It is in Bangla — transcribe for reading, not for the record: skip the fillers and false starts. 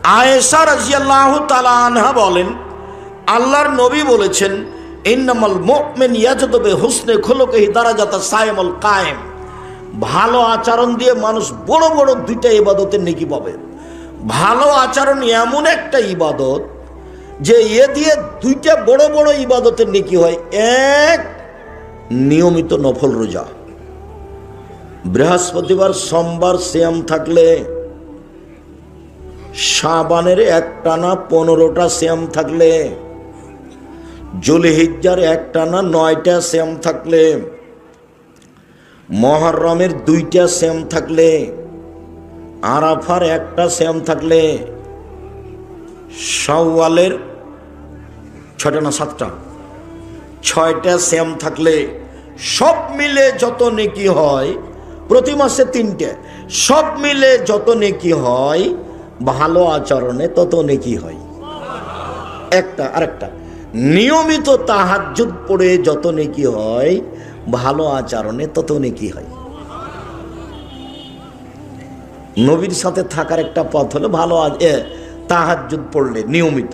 আয়েশা রাদিয়াল্লাহু তাআলা আনহা বলেন, আল্লাহর নবী বলেছেন, ইন্নামাল মুমিন ইয়াজদু বিহুসনি খুলুকিহি দারাজাতা সাইমুল কায়েম। ভালো আচরণ দিয়ে মানুষ বড় বড় দুইটা ইবাদতের নেকি পাবে। ভালো আচরণ এমন একটা ইবাদত যে এ দিয়ে দুইটা বড় বড় ইবাদতের নেকি হয়। এক, নিয়মিত নফল রোজা। বৃহস্পতিবার সোমবার সিয়াম থাকলে, শাবানের একটানা 15টা সিয়াম থাকলে, জুলহিজ্জার একটানা 9টা সিয়াম থাকলে, মুহররমের 2টা সিয়াম থাকলে, আরাফার 1টা সিয়াম থাকলে, শাওয়ালের 6টা না 7টা 6টা সিয়াম থাকলে, সব মিলে যত নেকি হয়, প্রতি মাসে 3টে, সব মিলে যত নেকি হয়, ভালো আচরণে তত নেকি হয়। একটা আরেকটা, নিয়মিত তাহাজ্জুদ পড়ে যত নেকি হয়, ভালো আচরণে তত নেকি হয়। নবীর সাথে থাকার একটা পথ হলো ভালো তাহাজ্জুদ পড়লে নিয়মিত।